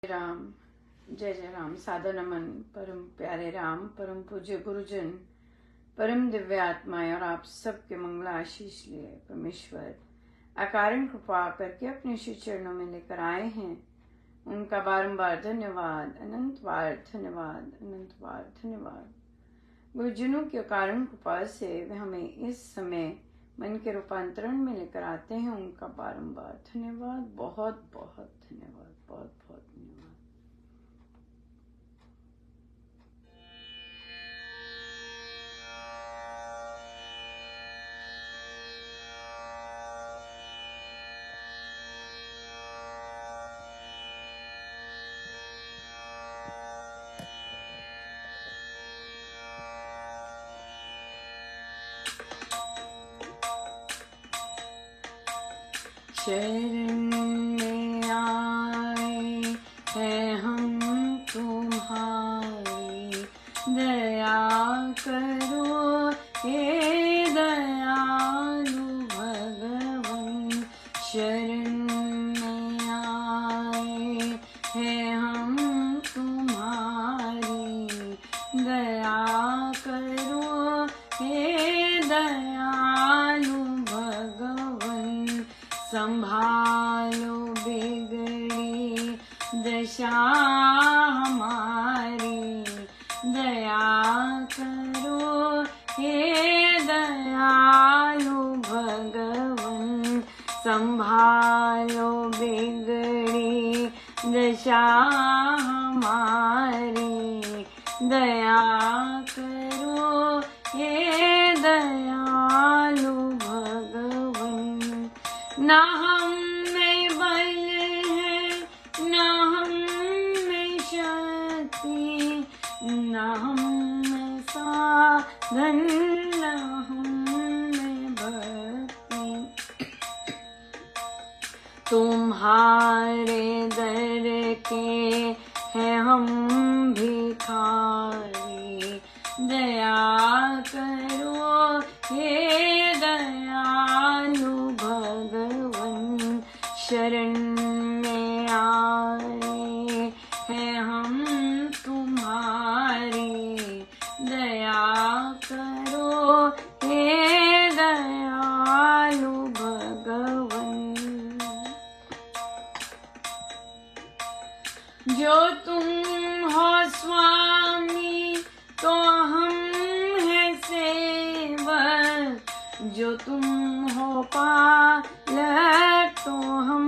राम। जय जय राम। सादर नमन परम प्यारे राम, परम पूज्य गुरुजन, परम दिव्य आत्माएं और आप सबके मंगल आशीष लिए परमेश्वर अकारण कृपा करके अपने श्री चरणों में लेकर आए हैं। उनका बारंबार धन्यवाद, अनंत बार धन्यवाद, अनंत बार धन्यवाद। गुरुजनों के कारण कृपा से वे हमें इस समय मन के रूपांतरण में लेकर आते हैं। उनका बारंबार धन्यवाद, बहुत बहुत धन्यवाद, बहुत बहुत धन्यवाद। शरण में आए हैं हम तुम्हारी, दया करो हे दयालु भगवन। शरण में आए हैं हम तुम्हारी, दया करो हे दयालु भगवन। संभालो बिगड़ी दशा हमारी, दया करो हे दयालु भगवन। संभालो बिगड़ी दशा हमारी, दया करो हे दयालु भगवन। ना हम में बल है, ना हम में शक्ति, ना हम में साधन, ना हम में भक्ति। तुम्हारे दर के हैं हम भिखारी, दया करो हे दयालु भगवन। शरण में आए हैं हम तुम्हारी, दया करो हे दयालु भगवन। जो तुम हो स्वामी तो हम हैं सेवक, जो तुम हो पालक तो हम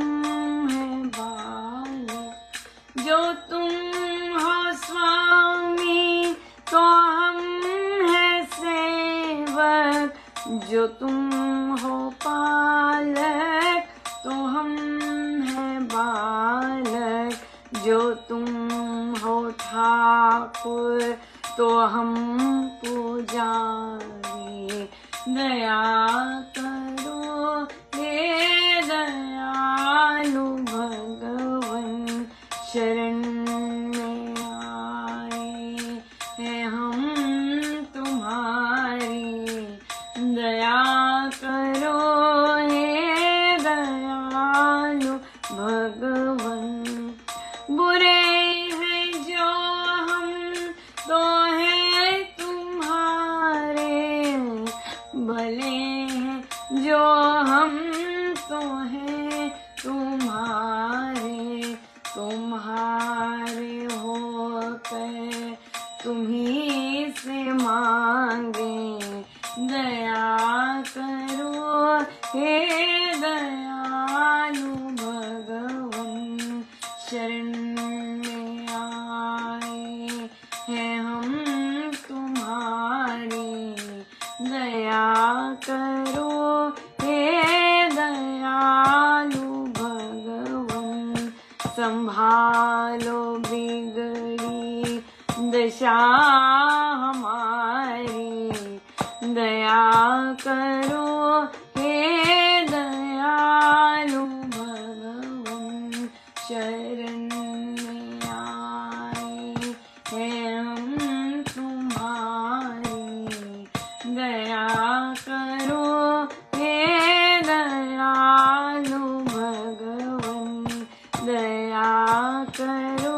हैं बालक। जो तुम हो स्वामी तो हम हैं सेवक, जो तुम हो पालक तो हम हैं बालक। जो तुम हो ठाकुर तो हम पुजारी, दया करो हे दयालु भगवन। शरण में आए हैं हम तुम्हारी, दया करो हे दयालु भगवन। बुरे हैं जो हम तो हैं तुम्हारे, भले हैं जो हम तो हैं तुम्हारे। तुम्हारे होकर तुम्हीं से मांगे, दया करो हे दयालु भगवन। शरण में आए हैं हम तुम्हारी, दया करो हे दयालु भगवन। संभालो बिगड़ी दशा हमारी, दया करो हे दयालु भगवन। शरण में आए हैं हम तुम्हारी, दया करो हे दयालु भगवन। दया करो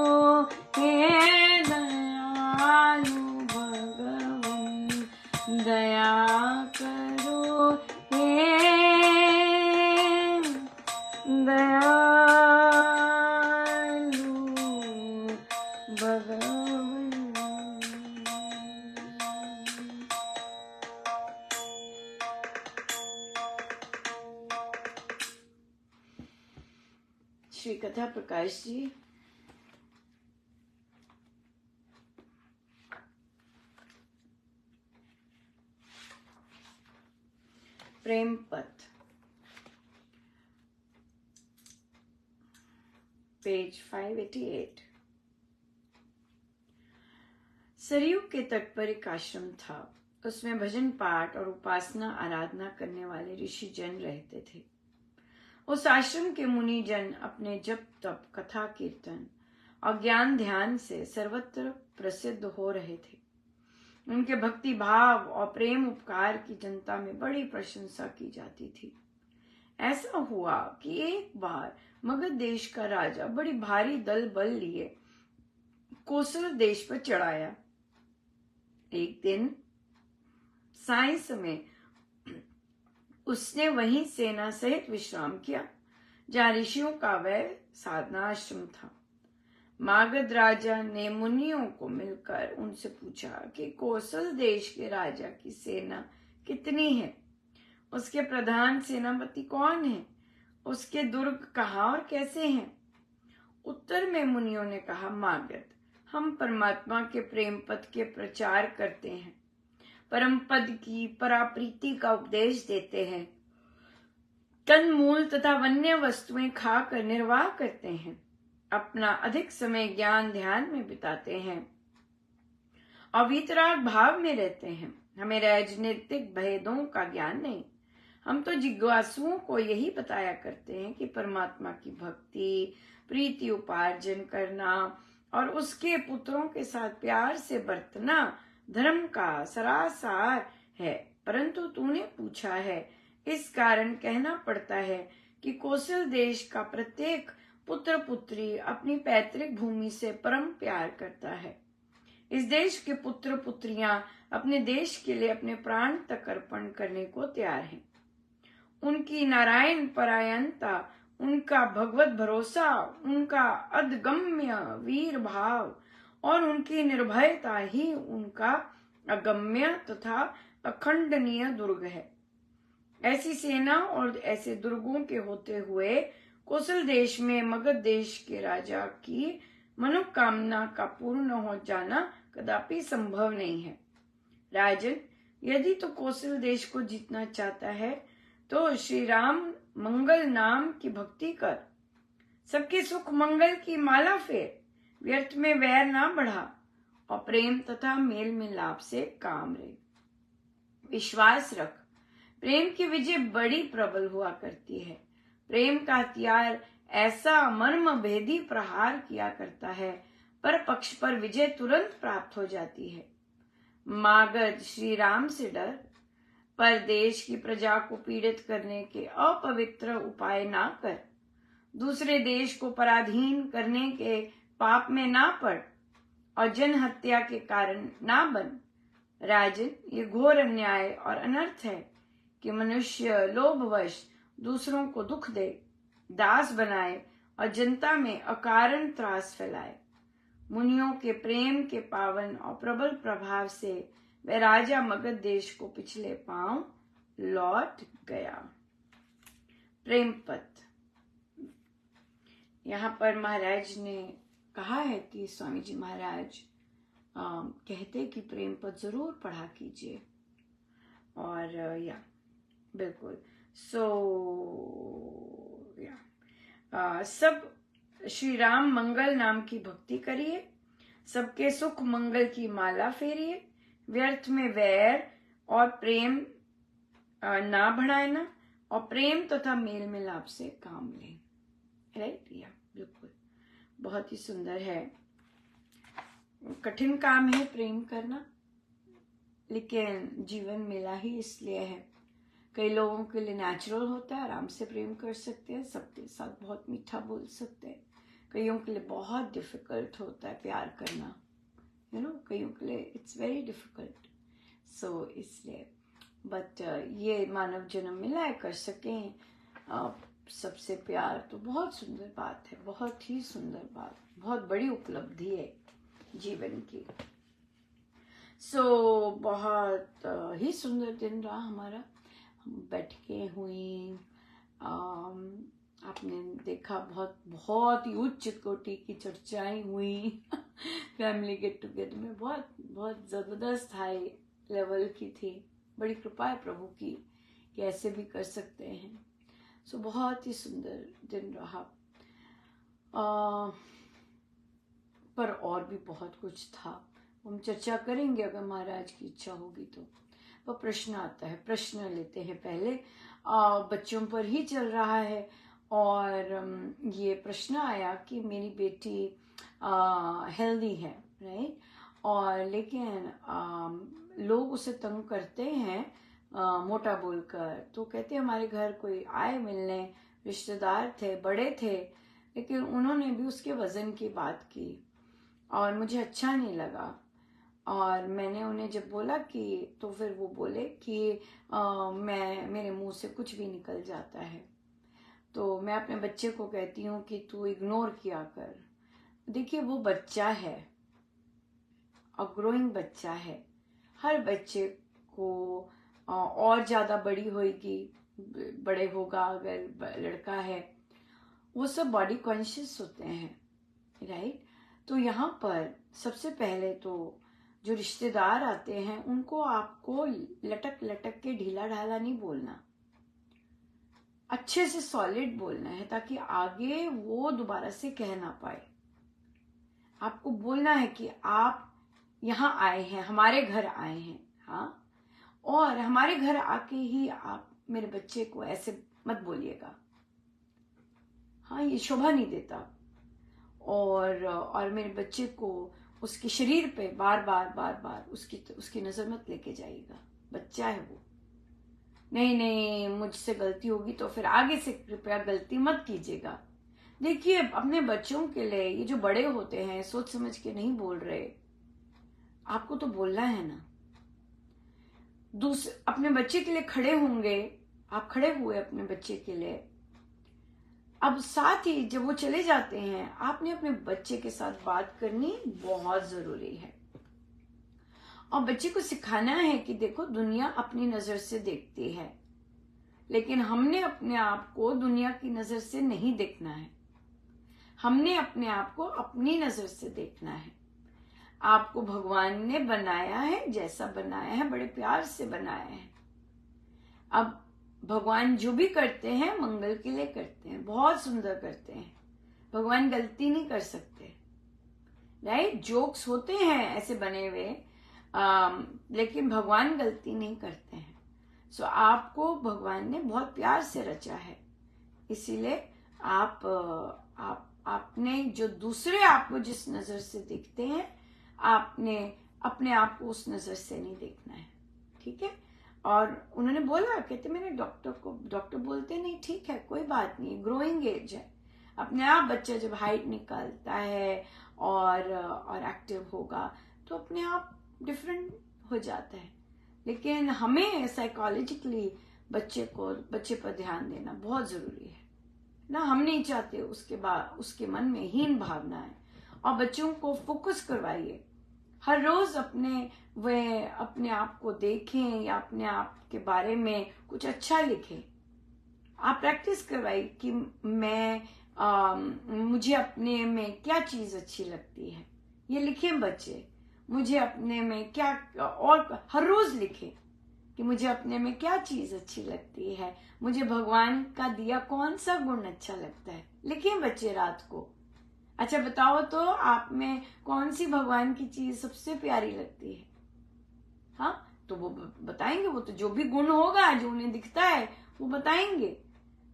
हे दयालु भगवन दया करो हे दयालु भगवन। श्री कथा प्रकाश जी प्रेम पथ, पेज 588। सरयू के तट पर एक आश्रम था। उसमें भजन पाठ और उपासना आराधना करने वाले ऋषि जन रहते थे। उस आश्रम के मुनि जन अपने जप तप कथा कीर्तन और ज्ञान ध्यान से सर्वत्र प्रसिद्ध हो रहे थे। उनके भक्ति भाव और प्रेम उपकार की जनता में बड़ी प्रशंसा की जाती थी। ऐसा हुआ कि एक बार मगध देश का राजा बड़ी भारी दल बल लिए कोसल देश पर चढ़ाया। एक दिन साय समय उसने वहीं सेना सहित विश्राम किया, जहाँ ऋषियों का वह साधना आश्रम था। मागध राजा ने मुनियों को मिलकर उनसे पूछा कि कोसल देश के राजा की सेना कितनी है, उसके प्रधान सेनापति कौन है, उसके दुर्ग कहाँ और कैसे हैं। उत्तर में मुनियों ने कहा, मागध, हम परमात्मा के प्रेम पद के प्रचार करते हैं, परम पद की पराप्रीति का उपदेश देते हैं, कंदमूल तथा वन्य वस्तुएं खाकर निर्वाह करते हैं, अपना अधिक समय ज्ञान ध्यान में बिताते हैं और वीतराग भाव में रहते हैं। हमें राजनीतिक भेदों का ज्ञान नहीं, हम तो जिज्ञासुओं को यही बताया करते हैं कि परमात्मा की भक्ति, प्रीति उपार्जन करना और उसके पुत्रों के साथ प्यार से बरतना धर्म का सरासार है। परंतु तूने पूछा है, इस कारण कहना पड़ता है कि कोसल देश का प्रत्येक पुत्र पुत्री अपनी पैतृक भूमि से परम प्यार करता है। इस देश के पुत्र पुत्रियां अपने देश के लिए अपने प्राण तक अर्पण करने को तैयार हैं। उनकी नारायण परायणता, उनका भगवत भरोसा, उनका अदगम्य वीर भाव और उनकी निर्भयता ही उनका अगम्य तथा अखंडनीय दुर्ग है। ऐसी सेना और ऐसे दुर्गों के होते हुए कोसल देश में मगध देश के राजा की मनोकामना का पूर्ण हो जाना कदापि संभव नहीं है। राजन, यदि तो कोसल देश को जीतना चाहता है तो श्री राम मंगल नाम की भक्ति कर, सबके सुख मंगल की माला फेर, व्यर्थ में वैर ना बढ़ा और प्रेम तथा मेल मिलाप से काम ले। विश्वास रख, प्रेम की विजय बड़ी प्रबल हुआ करती है। प्रेम का हथियार ऐसा मर्म भेदी प्रहार किया करता है, पर पक्ष पर विजय तुरंत प्राप्त हो जाती है। मागध, श्री राम से डर, पर देश की प्रजा को पीड़ित करने के अपवित्र उपाय ना कर, दूसरे देश को पराधीन करने के पाप में ना पड़ और जन हत्या के कारण ना बन। राजन, ये घोर अन्याय और अनर्थ है कि मनुष्य लोभवश दूसरों को दुख दे, दास बनाए और जनता में अकारण त्रास फैलाए। मुनियों के प्रेम के पावन और प्रबल प्रभाव से वह राजा मगध देश को पिछले पांव लौट गया। प्रेम पथ, यहाँ पर महाराज ने कहा है कि स्वामी जी महाराज कहते कि प्रेम पथ जरूर पढ़ा कीजिए। और या बिल्कुल सब श्री राम मंगल नाम की भक्ति करिए, सबके सुख मंगल की माला फेरिए, व्यर्थ में वैर और प्रेम ना बढ़ाना और प्रेम तथा मेल मिलाप से काम लें। राइट, या बिल्कुल बहुत ही सुंदर है। कठिन काम है प्रेम करना, लेकिन जीवन मिला ही इसलिए है। कई लोगों के लिए नेचुरल होता है, आराम से प्रेम कर सकते हैं, सबके साथ बहुत मीठा बोल सकते हैं। कईयों के लिए बहुत डिफिकल्ट होता है प्यार करना, कईयों के लिए इट्स वेरी डिफिकल्ट। सो इसलिए बट ये मानव जन्म मिला है, कर सकें सबसे प्यार, तो बहुत सुंदर बात है, बहुत ही सुंदर बात, बहुत बड़ी उपलब्धि है जीवन की। सो बहुत ही सुंदर दिन रहा हमारा। हम बैठके हुई, आपने देखा बहुत बहुत ही उच्च कोटि की चर्चाएं हुई फैमिली गेट टुगेदर में, बहुत बहुत जबरदस्त हाई लेवल की थी। बड़ी कृपा है प्रभु की कि ऐसे भी कर सकते हैं। सो बहुत ही सुंदर दिन रहा। पर और भी बहुत कुछ था, हम चर्चा करेंगे अगर महाराज की इच्छा होगी तो। वो प्रश्न आता है, प्रश्न लेते हैं पहले। बच्चों पर ही चल रहा है और ये प्रश्न आया कि मेरी बेटी हेल्दी है, राइट, और लेकिन लोग उसे तंग करते हैं मोटा बोलकर। तो कहते हैं हमारे घर कोई आए मिलने, रिश्तेदार थे, बड़े थे, लेकिन उन्होंने भी उसके वजन की बात की और मुझे अच्छा नहीं लगा। और मैंने उन्हें जब बोला कि, तो फिर वो बोले कि मेरे मुंह से कुछ भी निकल जाता है। तो मैं अपने बच्चे को कहती हूँ कि तू इग्नोर किया कर। देखिए वो बच्चा है और ग्रोइंग बच्चा है, हर बच्चे को और ज्यादा बड़ी होगी, बड़े होगा, अगर लड़का है वो सब बॉडी कॉन्शियस होते हैं, राइट। तो यहाँ पर सबसे पहले तो जो रिश्तेदार आते हैं उनको आपको लटक लटक के ढीला ढाला नहीं बोलना, अच्छे से सॉलिड बोलना है ताकि आगे वो दोबारा से कह ना पाए। आपको बोलना है कि आप यहाँ आए हैं, हमारे घर आए हैं, हाँ, और हमारे घर आके ही आप मेरे बच्चे को ऐसे मत बोलिएगा, हाँ, ये शोभा नहीं देता। और मेरे बच्चे को उसके शरीर पे बार बार उसकी नजर मत लेके जाइएगा, बच्चा है वो। नहीं मुझसे गलती होगी तो फिर आगे से कृपया गलती मत कीजिएगा। देखिए अपने बच्चों के लिए ये जो बड़े होते हैं सोच समझ के नहीं बोल रहे, आपको तो बोलना है ना। अपने बच्चे के लिए खड़े होंगे, आप खड़े हुए अपने बच्चे के लिए। अब साथ ही जब वो चले जाते हैं आपने अपने बच्चे के साथ बात करनी बहुत जरूरी है और बच्चे को सिखाना है कि देखो दुनिया अपनी नजर से देखती है, लेकिन हमने अपने आप को दुनिया की नजर से नहीं देखना है, हमने अपने आप को अपनी नजर से देखना है। आपको भगवान ने बनाया है, जैसा बनाया है बड़े प्यार से बनाया है। अब भगवान जो भी करते हैं मंगल के लिए करते हैं, बहुत सुंदर करते हैं, भगवान गलती नहीं कर सकते, राइट। जोक्स होते हैं ऐसे बने हुए, लेकिन भगवान गलती नहीं करते हैं। सो आपको भगवान ने बहुत प्यार से रचा है, इसीलिए आपने जो दूसरे आपको जिस नजर से देखते हैं आपने अपने आप को उस नजर से नहीं देखना है, ठीक है। और उन्होंने बोला, कहते मैंने डॉक्टर बोलते नहीं, ठीक है कोई बात नहीं, ग्रोइंग एज है, अपने आप बच्चा जब हाइट निकालता है और एक्टिव होगा तो अपने आप डिफरेंट हो जाता है। लेकिन हमें साइकोलॉजिकली बच्चे पर ध्यान देना बहुत जरूरी है ना। हम नहीं चाहते उसके मन में हीन भावना है, और बच्चों को फोकस करवाइए, हर रोज अपने आप को देखें या अपने आप के बारे में कुछ अच्छा लिखें। आप प्रैक्टिस करवाइए कि मुझे अपने में क्या चीज अच्छी लगती है, ये लिखें बच्चे। मुझे अपने में क्या, और हर रोज लिखें कि मुझे अपने में क्या चीज अच्छी लगती है, मुझे भगवान का दिया कौन सा गुण अच्छा लगता है। लिखें बच्चे रात को, अच्छा बताओ तो आप में कौन सी भगवान की चीज सबसे प्यारी लगती है, हाँ, तो वो बताएंगे, वो तो जो भी गुण होगा जो उन्हें दिखता है वो बताएंगे,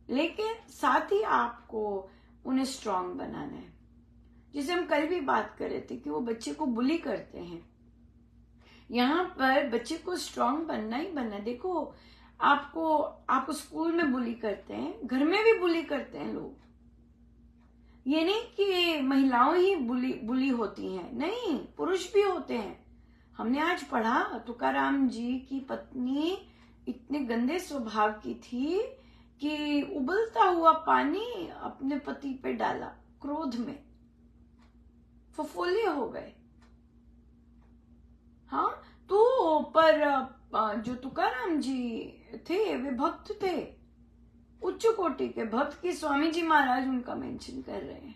लेकिन साथ ही आपको उन्हें स्ट्रांग बनाना है। जिसे हम कल भी बात कर रहे थे कि वो बच्चे को बुली करते हैं, यहाँ पर बच्चे को स्ट्रांग बनना ही बनना। देखो आपको स्कूल में बुली करते हैं, घर में भी बुली करते हैं लोग, ये नहीं कि महिलाओं ही बुली होती हैं, नहीं, पुरुष भी होते हैं। हमने आज पढ़ा तुकाराम जी की पत्नी इतने गंदे स्वभाव की थी कि उबलता हुआ पानी अपने पति पे डाला, क्रोध में फफोले हो गए। हाँ, तो पर जो तुकाराम जी थे वे भक्त थे, उच्च कोटि के भक्त की स्वामी जी महाराज उनका मेंशन कर रहे हैं।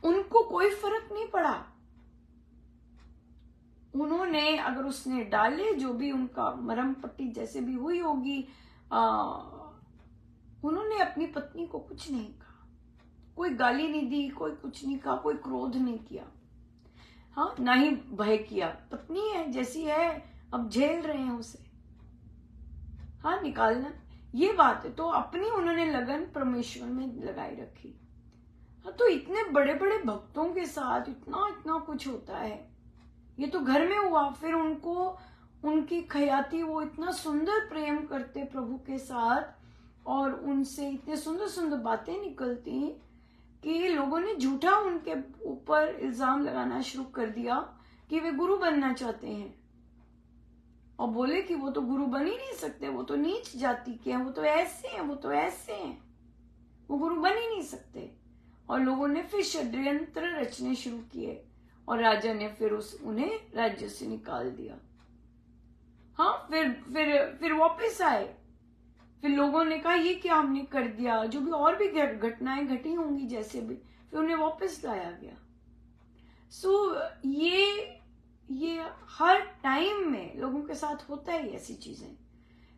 उनको कोई फर्क नहीं पड़ा। उन्होंने, अगर उसने डाले, जो भी उनका मरम पट्टी जैसे भी हुई होगी, उन्होंने अपनी पत्नी को कुछ नहीं कहा, कोई गाली नहीं दी, कोई कुछ नहीं कहा, कोई क्रोध नहीं किया, हाँ, ना ही भय किया। पत्नी है, जैसी है, अब झेल रहे हैं उसे, हाँ, निकालना, ये बात है। तो अपनी उन्होंने लगन परमेश्वर में लगाई रखी। हाँ, तो इतने बड़े बड़े भक्तों के साथ इतना इतना कुछ होता है। ये तो घर में हुआ, फिर उनको उनकी खयाती, वो इतना सुंदर प्रेम करते प्रभु के साथ और उनसे इतने सुंदर सुंदर बातें निकलती कि लोगों ने झूठा उनके ऊपर इल्जाम लगाना शुरू कर दिया कि वे गुरु बनना चाहते हैं, और बोले कि वो तो गुरु बन ही नहीं सकते, वो तो नीच जाति के हैं, वो तो ऐसे हैं, वो तो ऐसे हैं, वो गुरु बन ही नहीं सकते। और लोगों ने फिर षड्यंत्र रचने शुरू किए और राजा ने फिर उन्हें राज्य से निकाल दिया। हाँ, फिर वापस आए। फिर लोगों ने कहा ये क्या हमने कर दिया, जो भी और भी घटनाएं घटी होंगी जैसे भी, फिर उन्हें वापस लाया गया। सो ये हर टाइम में लोगों के साथ होता है ऐसी चीजें।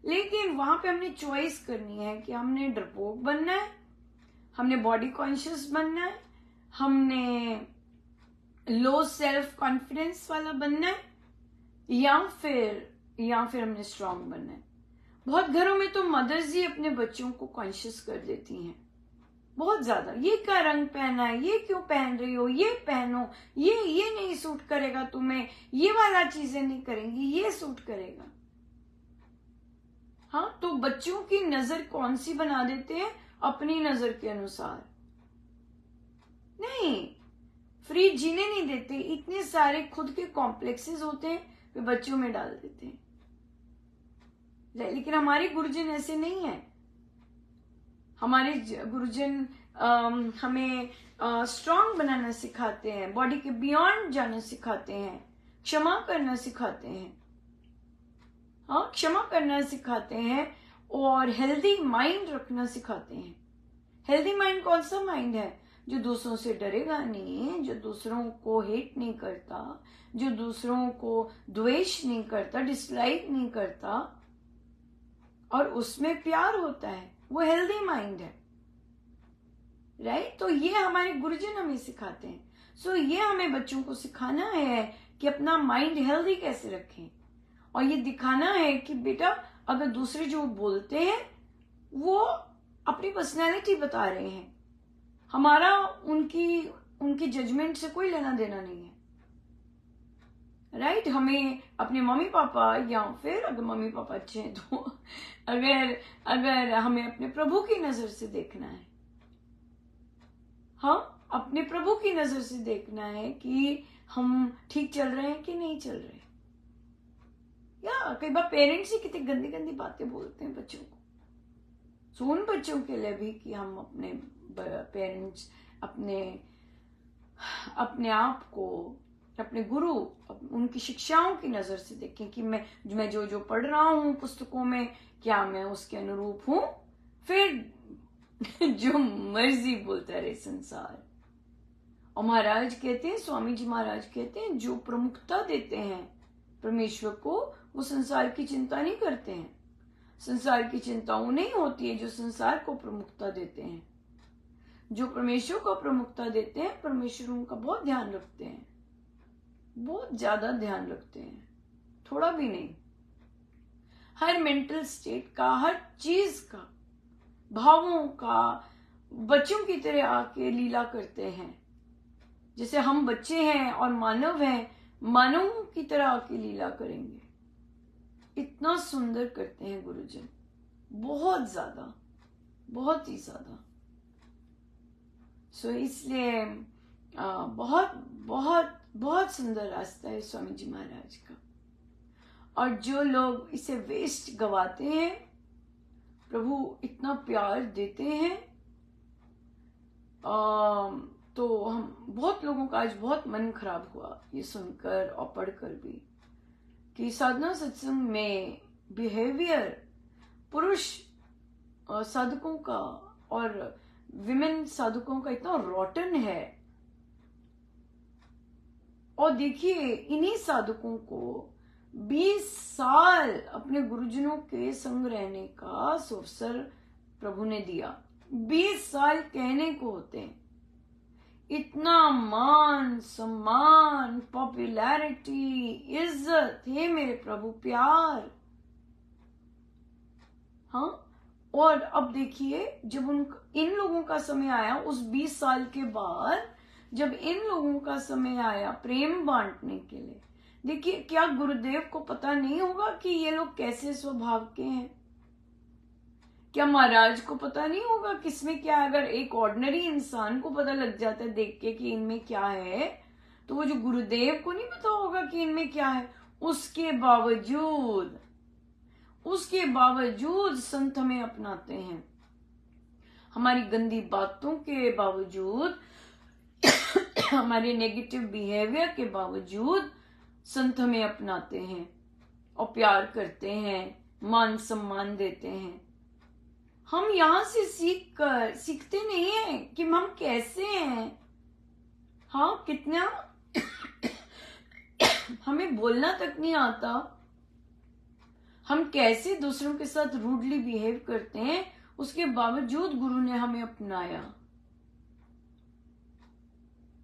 लेकिन वहां पे हमने चॉइस करनी है कि हमने डरपोक बनना है, हमने बॉडी कॉन्शियस बनना है, हमने लो सेल्फ कॉन्फिडेंस वाला बनना है, या फिर हमने स्ट्रांग बनना है। बहुत घरों में तो मदर्स ही अपने बच्चों को कॉन्शियस कर देती हैं बहुत ज्यादा। ये क्या रंग पहना है, ये क्यों पहन रही हो, ये पहनो, ये नहीं सूट करेगा तुम्हें, ये वाला चीजें नहीं करेंगी, ये सूट करेगा। हाँ, तो बच्चों की नजर कौन सी बना देते हैं, अपनी नजर के अनुसार। नहीं, फ्री जीने नहीं देते, इतने सारे खुद के कॉम्प्लेक्सेस होते हैं वे बच्चों में डाल देते हैं। लेकिन हमारे गुरुजन ऐसे नहीं है। हमारे गुरुजन हमें स्ट्रांग बनाना सिखाते हैं, बॉडी के बियॉन्ड जाना सिखाते हैं, क्षमा करना सिखाते हैं, हाँ, क्षमा करना सिखाते हैं, और हेल्दी माइंड रखना सिखाते हैं। हेल्दी माइंड कौन सा माइंड है? जो दूसरों से डरेगा नहीं, जो दूसरों को हेट नहीं करता, जो दूसरों को द्वेष नहीं करता, डिसलाइक नहीं करता, और उसमें प्यार होता है, वो हेल्दी माइंड है, राइट? तो ये हमारे गुरुजन हमें सिखाते हैं। सो ये हमें बच्चों को सिखाना है कि अपना माइंड हेल्दी कैसे रखें, और ये दिखाना है कि बेटा अगर दूसरे जो बोलते हैं वो अपनी पर्सनैलिटी बता रहे हैं, हमारा उनकी जजमेंट से कोई लेना देना नहीं है, राइट? हमें अपने मम्मी पापा, या फिर अगर मम्मी पापा अच्छे हैं तो अगर हमें अपने प्रभु की नजर से देखना है, हाँ, अपने प्रभु की नजर से देखना है कि हम ठीक चल रहे हैं कि नहीं चल रहे। या कई बार पेरेंट्स ही कितनी गंदी गंदी बातें बोलते हैं बच्चों को। सो उन बच्चों के लिए भी कि हम अपने पेरेंट्स, अपने आप को, अपने गुरु, उनकी शिक्षाओं की नजर से देखें कि मैं जो पढ़ रहा हूं पुस्तकों में, क्या मैं उसके अनुरूप हूं? फिर जो मर्जी बोलता रहे संसार। और महाराज कहते हैं, स्वामी जी महाराज कहते हैं, जो प्रमुखता देते हैं परमेश्वर को, वो संसार की चिंता नहीं करते हैं। संसार की चिंता उन्हें होती है जो संसार को प्रमुखता देते हैं। जो परमेश्वर को प्रमुखता देते हैं, परमेश्वर उनका बहुत ध्यान रखते हैं, बहुत ज्यादा ध्यान रखते हैं, थोड़ा भी नहीं। हर मेंटल स्टेट का, हर चीज का, भावों का बच्चों की तरह आके लीला करते हैं। जैसे हम बच्चे हैं और मानव हैं, मानवों की तरह आके लीला करेंगे। इतना सुंदर करते हैं गुरुजन, बहुत ज्यादा, बहुत ही ज्यादा। सो इसलिए बहुत बहुत बहुत सुंदर रास्ता है स्वामी जी महाराज का। और जो लोग इसे वेस्ट गवाते हैं, प्रभु इतना प्यार देते हैं। तो हम बहुत लोगों का आज बहुत मन खराब हुआ ये सुनकर और पढ़कर भी कि साधना सत्संग में बिहेवियर पुरुष साधकों का और विमेन साधकों का इतना रॉटन है। और देखिए, इन्हीं साधकों को 20 साल अपने गुरुजनों के संग रहने का अवसर प्रभु ने दिया। 20 साल कहने को होते हैं। इतना मान सम्मान, पॉपुलैरिटी, इज्जत, हे मेरे प्रभु, प्यार। हाँ, और अब देखिए, जब इन लोगों का समय आया, उस 20 साल के बाद जब इन लोगों का समय आया प्रेम बांटने के लिए, देखिए, क्या गुरुदेव को पता नहीं होगा कि ये लोग कैसे स्वभाव के हैं? क्या महाराज को पता नहीं होगा किसमें क्या है? अगर एक ऑर्डिनरी इंसान को पता लग जाता है देख के कि इनमें क्या है, तो वो जो गुरुदेव को नहीं पता होगा कि इनमें क्या है। उसके बावजूद संत हमें अपनाते हैं। हमारी गंदी बातों के बावजूद, हमारे नेगेटिव बिहेवियर के बावजूद संत हमें अपनाते हैं और प्यार करते हैं, मान सम्मान देते हैं। हम यहां से सीखते नहीं हैं कि हम कैसे हैं। हाँ, कितना हमें बोलना तक नहीं आता। हम कैसे दूसरों के साथ रूडली बिहेव करते हैं, उसके बावजूद गुरु ने हमें अपनाया।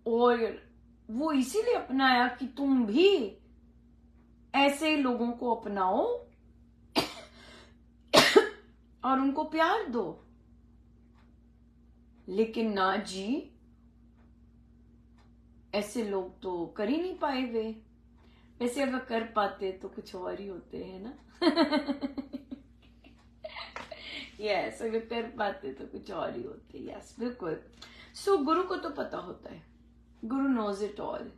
और वो इसीलिए अपनाया कि तुम भी ऐसे लोगों को अपनाओ और उनको प्यार दो। लेकिन ना जी, ऐसे लोग तो कर ही नहीं पाए वे। वैसे अगर कर पाते तो कुछ और ही होते हैं ना। यस, अगर कर पाते तो कुछ और ही होते। यस, बिल्कुल। सो गुरु को तो पता होता है, guru knows it all,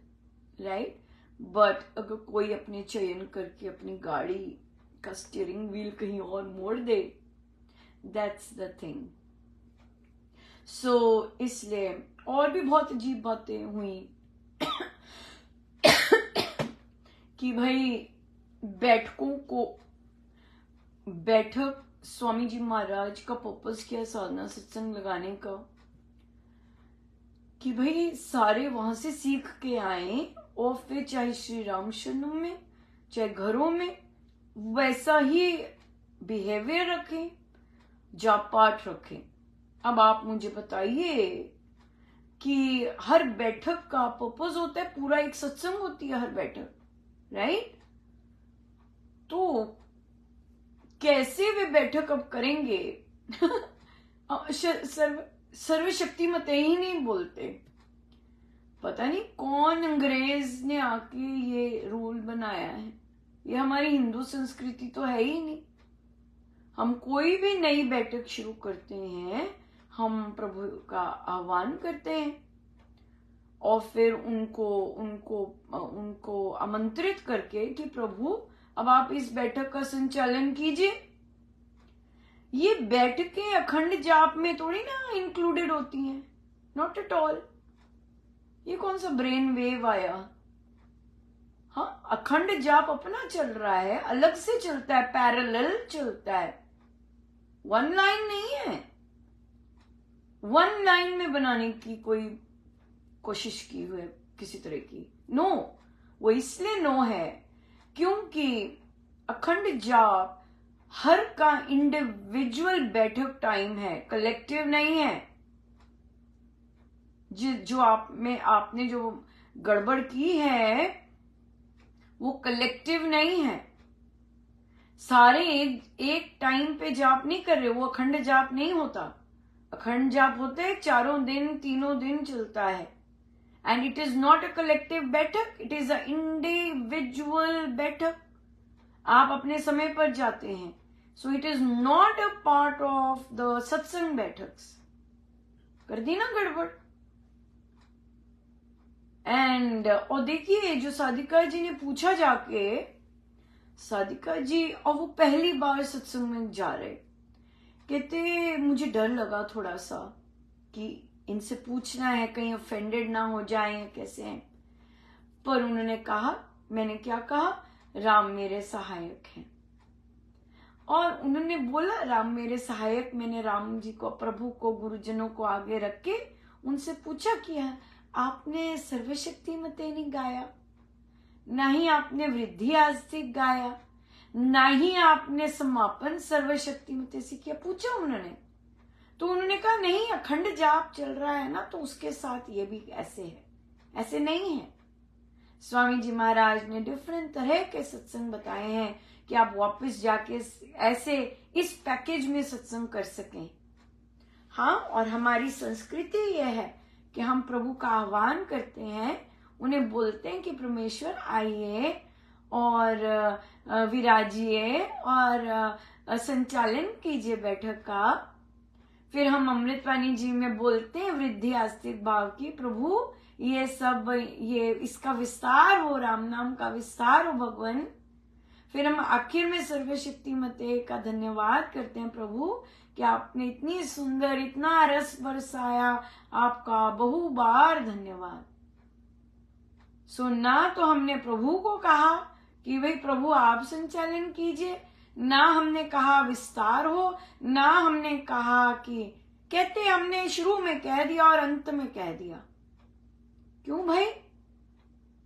right. But अगर कोई अपने चयन करके अपनी गाड़ी का स्टीयरिंग व्हील कहीं और मोड़ दे, दैट्स द थिंग। सो इसलिए और भी बहुत अजीब बातें हुई कि भाई बैठक स्वामी जी महाराज का पर्पस क्या साधना सत्संग लगाने का, कि भाई सारे वहां से सीख के आए और फिर चाहे श्री राम शरणम में चाहे घरों में वैसा ही बिहेवियर रखें, जाप पाठ रखें। अब आप मुझे बताइए कि हर बैठक का पर्पस होता है, पूरा एक सत्संग होती है हर बैठक, राइट। तो कैसे वे बैठक अब करेंगे? सर्वशक्तिमत ही नहीं बोलते। पता नहीं कौन अंग्रेज ने आके ये रूल बनाया है। ये हमारी हिंदू संस्कृति तो है ही नहीं। हम कोई भी नई बैठक शुरू करते हैं, हम प्रभु का आह्वान करते हैं और फिर उनको आमंत्रित करके कि प्रभु अब आप इस बैठक का संचालन कीजिए। ये बैठकें अखंड जाप में थोड़ी ना इंक्लूडेड होती हैं, नॉट एट ऑल। ये कौन सा ब्रेन वेव आया? हाँ, अखंड जाप अपना चल रहा है, अलग से चलता है, पैरेलल चलता है, वन लाइन नहीं है। वन लाइन में बनाने की कोई कोशिश की हुई है किसी तरह की? नो। वो इसलिए नो है क्योंकि अखंड जाप हर का इंडिविजुअल बैठक टाइम है, कलेक्टिव नहीं है। जो आपने जो गड़बड़ की है वो कलेक्टिव नहीं है। सारे एक टाइम पे जाप नहीं कर रहे, वो अखंड जाप नहीं होता। अखंड जाप होते हैं चारों दिन, तीनों दिन चलता है। And it is not a collective बैठक, इट इज अ इंडिविजुअल बैठक। आप अपने समय पर जाते हैं, so it is not a part of the सत्संग बैठक। कर दी ना गड़बड़? एंड और देखिए जो साधिका जी ने पूछा जाके, साधिका जी, और वो पहली बार सत्संग में जा रहे, कहते मुझे डर लगा थोड़ा सा कि इनसे पूछना है कहीं ऑफेंडेड ना हो जाए, कैसे हैं। पर उन्होंने कहा, मैंने क्या कहा, राम मेरे सहायक हैं। और उन्होंने बोला राम मेरे सहायक, मैंने राम जी को, प्रभु को, गुरुजनों को आगे रख के उनसे पूछा कि आपने सर्वशक्तिमते नहीं गाया, ना ही आपने वृद्धि आस्तिक गाया, ना ही आपने समापन सर्वशक्तिमते से किया। पूछा उन्होंने, तो उन्होंने कहा नहीं, अखंड जाप चल रहा है ना, तो उसके साथ ये भी ऐसे है, ऐसे नहीं है। स्वामी जी महाराज ने डिफरेंट तरह के सत्संग बताए हैं कि आप वापस जाके ऐसे इस पैकेज में सत्संग कर सकें। हाँ, और हमारी संस्कृति यह है कि हम प्रभु का आह्वान करते हैं, उन्हें बोलते हैं कि परमेश्वर आइए और विराजिए और संचालन कीजिए बैठक का। फिर हम अमृतवाणी जी में बोलते हैं वृद्धि आस्तिक भाव की, प्रभु ये सब, ये इसका विस्तार हो, राम नाम का विस्तार हो भगवान। फिर हम आखिर में सर्वशक्तिमते का धन्यवाद करते हैं, प्रभु कि आपने इतनी सुंदर, इतना रस बरसाया, आपका बहु बार धन्यवाद। सो ना तो हमने प्रभु को कहा कि भाई प्रभु आप संचालन कीजिए, ना हमने कहा विस्तार हो, ना हमने कहा कि, कहते हमने शुरू में कह दिया और अंत में कह दिया। क्यों भाई?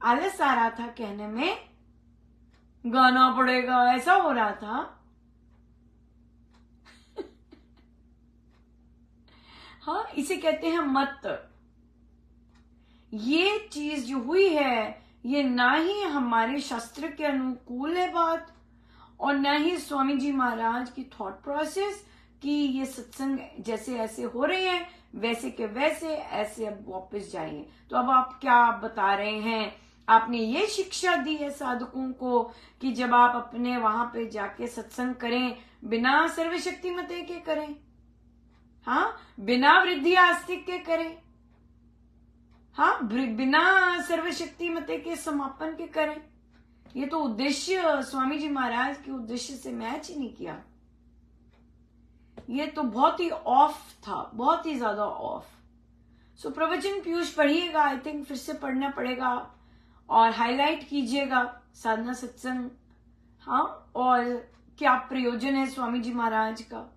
आलस आ रहा था कहने में, गाना पड़ेगा, ऐसा हो रहा था। हाँ, इसे कहते हैं मत। ये चीज जो हुई है, ये ना ही हमारे शास्त्र के अनुकूल है बात, और ना ही स्वामी जी महाराज की थॉट प्रोसेस कि ये सत्संग जैसे ऐसे हो रहे हैं, वैसे के वैसे ऐसे अब वापस जाइए। तो अब आप क्या बता रहे हैं? आपने ये शिक्षा दी है साधकों को कि जब आप अपने वहां पे जाके सत्संग करें, बिना सर्वशक्तिमते के करें, हाँ, बिना वृद्धि आस्तिक के करें, हाँ, बिना सर्वशक्तिमते के समापन के करें। ये तो उद्देश्य स्वामी जी महाराज के उद्देश्य से मैच ही नहीं किया। ये तो बहुत ही ऑफ था, बहुत ही ज्यादा ऑफ। सो प्रवचन पीयूष पढ़िएगा, आई थिंक फिर से पढ़ना पड़ेगा, और हाईलाइट कीजिएगा साधना सत्संग, हाँ, और क्या प्रयोजन है स्वामी जी महाराज का।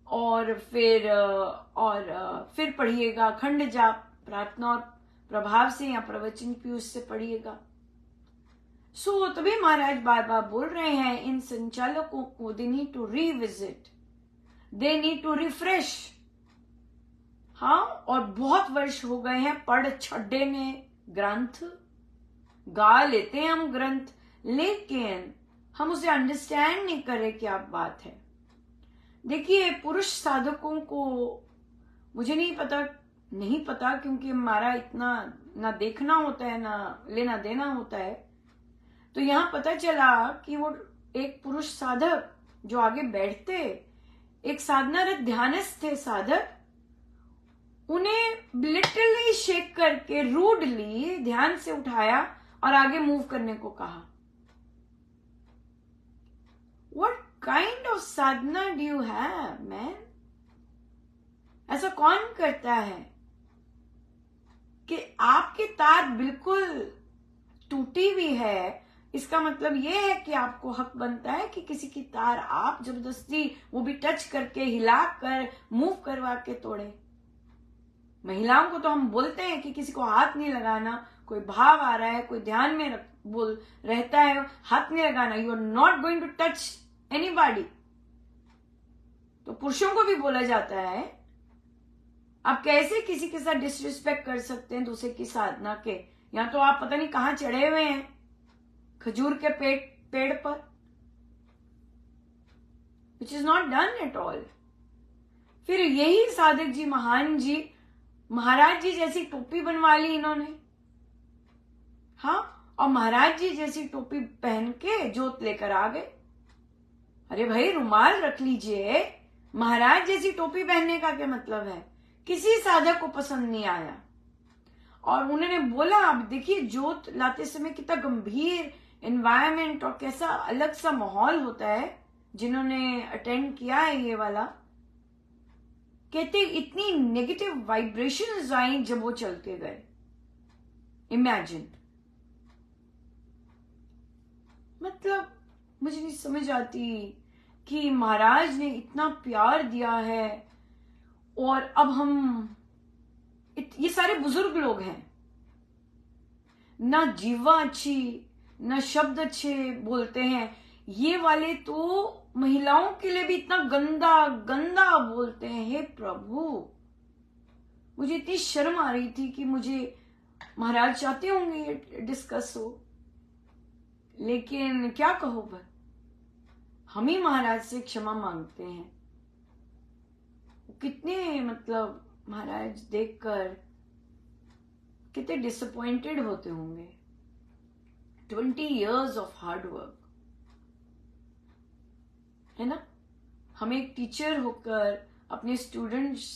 और फिर पढ़िएगा खंड जाप प्रार्थना और प्रभाव से, या प्रवचन पीयूष से पढ़िएगा। सो तभी महाराज बार बार बोल रहे हैं इन संचालकों को, they need to revisit, they need to refresh. हाँ, और बहुत वर्ष हो गए हैं पढ़ छड्डे में ग्रंथ, गा लेते हैं हम ग्रंथ, लेकिन हम उसे अंडरस्टैंड नहीं कर रहे क्या बात है। देखिए, पुरुष साधकों को मुझे नहीं पता क्योंकि हमारा इतना ना देखना होता है, ना लेना देना होता है। तो यहां पता चला कि वो एक पुरुष साधक जो आगे बैठते, एक साधनारत ध्यानस्थ थे साधक, उन्हें लिटरली शेक करके रूडली ध्यान से उठाया और आगे मूव करने को कहा। What kind of sadhana do you have, man? ऐसा कौन करता है कि आपकी तार बिल्कुल टूटी हुई है? इसका मतलब यह है कि आपको हक बनता है कि किसी की तार आप जबरदस्ती, वो भी टच करके, हिला कर, मूव करवा के तोड़े। महिलाओं को तो हम बोलते हैं कि किसी को हाथ नहीं लगाना, कोई भाव आ रहा है, कोई ध्यान में रहता है, हाथ नहीं लगाना, you are not going to touch anybody. तो पुरुषों को भी बोला जाता है, आप कैसे किसी के साथ डिसरिस्पेक्ट कर सकते हैं दूसरे की साधना के? या तो आप पता नहीं कहां चढ़े हुए हैं, खजूर के पेड़ पर, which is not done at all. फिर यही साधक जी, महान जी, महाराज जी जैसी टोपी बनवा ली इन्होंने, हाँ, और महाराज जी जैसी टोपी पहन के जोत लेकर आ गए। अरे भाई, रुमाल रख लीजिए, महाराज जैसी टोपी पहनने का क्या मतलब है? किसी साधक को पसंद नहीं आया। और उन्होंने बोला, आप देखिए जोत लाते समय कितना गंभीर एनवायरनमेंट और कैसा अलग सा माहौल होता है। जिन्होंने अटेंड किया है ये वाला, कहते इतनी नेगेटिव वाइब्रेशंस आई जब वो चल के गए। इमेजिन, मतलब मुझे नहीं समझ आती कि महाराज ने इतना प्यार दिया है और अब हम ये सारे बुजुर्ग लोग हैं, ना जीवा अच्छी ना शब्द अच्छे बोलते हैं, ये वाले तो महिलाओं के लिए भी इतना गंदा गंदा बोलते हैं। हे प्रभु, मुझे इतनी शर्म आ रही थी कि मुझे महाराज चाहते होंगे ये डिस्कस हो, लेकिन क्या कहो भाई, हम ही महाराज से क्षमा मांगते हैं। कितने मतलब महाराज देखकर कितने डिसअपॉइंटेड होते होंगे। 20 years ऑफ हार्ड वर्क, है ना। हम एक टीचर होकर अपने स्टूडेंट्स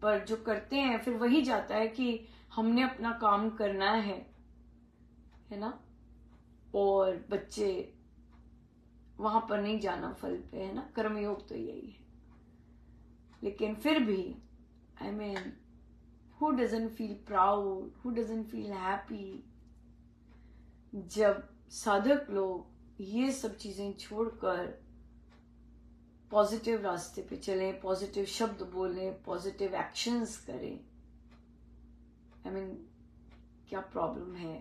पर जो करते हैं, फिर वही जाता है कि हमने अपना काम करना है ना, और बच्चे वहां पर नहीं जाना फल पे, है ना। कर्मयोग तो यही है। लेकिन फिर भी I mean, who doesn't feel proud, who doesn't feel happy जब साधक लोग ये सब चीजें छोड़कर पॉजिटिव रास्ते पे चलें, पॉजिटिव शब्द बोलें, पॉजिटिव एक्शंस करें। आई मीन, क्या प्रॉब्लम है?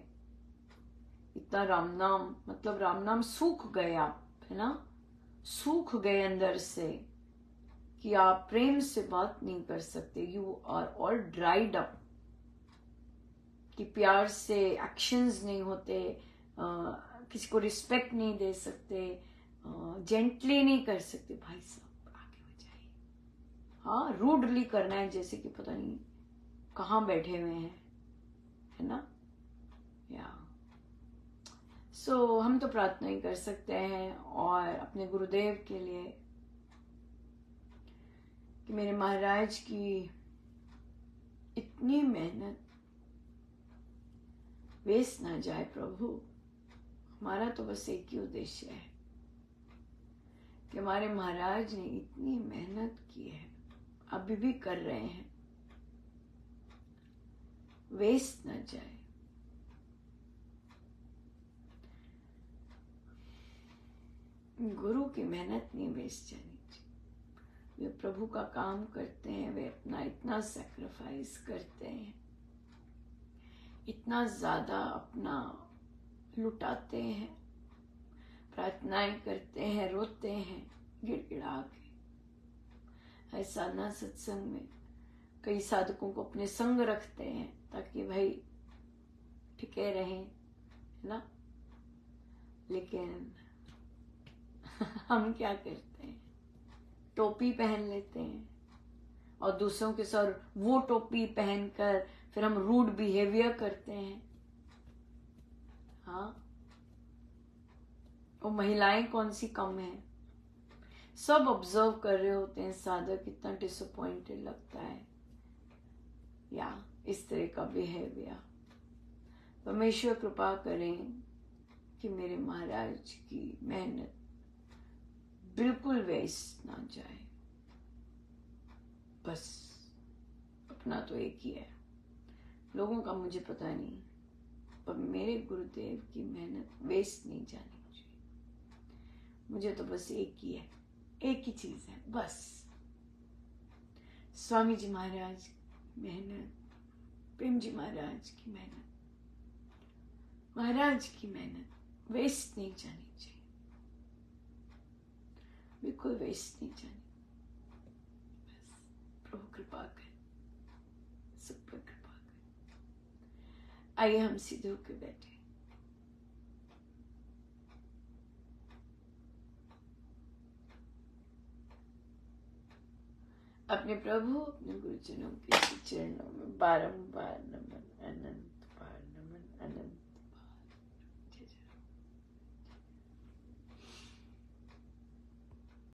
इतना राम नाम, मतलब राम नाम सूख गए आप, है ना, सूख गए अंदर से कि आप प्रेम से बात नहीं कर सकते। You are all dried up, कि प्यार से एक्शंस नहीं होते, किसी को रिस्पेक्ट नहीं दे सकते, जेंटली नहीं कर सकते। भाई साहब आगे हो जाइए। हाँ, रूडली करना है जैसे कि पता नहीं कहाँ बैठे हुए हैं, है ना। या सो हम तो प्रार्थना ही कर सकते हैं और अपने गुरुदेव के लिए कि मेरे महाराज की इतनी मेहनत वेस्ट ना जाए प्रभु। हमारा तो बस एक ही उद्देश्य है कि हमारे महाराज ने इतनी मेहनत की है, अभी भी कर रहे हैं, वेस्ट ना जाए। गुरु की मेहनत नहीं वेस्ट जानी चाहिए। वे प्रभु का काम करते हैं, वे अपना इतना सैक्रिफाइस करते हैं, इतना ज्यादा अपना लुटाते हैं, प्रार्थनाएं करते हैं, रोते हैं गिड़गिड़ा के। ऐसा साधना सत्संग में कई साधकों को अपने संग रखते हैं ताकि भाई टिके रहें, है ना। लेकिन हम क्या करते हैं, टोपी पहन लेते हैं और दूसरों के सर वो टोपी पहनकर फिर हम रूड बिहेवियर करते हैं। हाँ, वो महिलाएं कौन सी कम है, सब ऑब्जर्व कर रहे होते हैं। साधक कितना डिसअपॉइंटेड लगता है या इस तरह का बिहेवियर। परमेश्वर कृपा करें कि मेरे महाराज की मेहनत बिल्कुल वेस्ट ना जाए। बस अपना तो एक ही है, लोगों का मुझे पता नहीं, पर मेरे गुरुदेव की मेहनत वेस्ट नहीं जानी चाहिए। मुझे तो बस एक ही है, एक ही चीज है बस, स्वामी जी महाराज की मेहनत, प्रेम जी महाराज की मेहनत, महाराज की मेहनत वेस्ट नहीं जानी चाहिए, बिल्कुल वेस्ट नहीं जानी। बस प्रभु कृपा कर, सब पर कृपा कर। आइए हम सीधे होकर बैठे। अपने प्रभु, अपने गुरुजनों के चरणों में बारंबार नमन, अनंत बार नमन, अनंत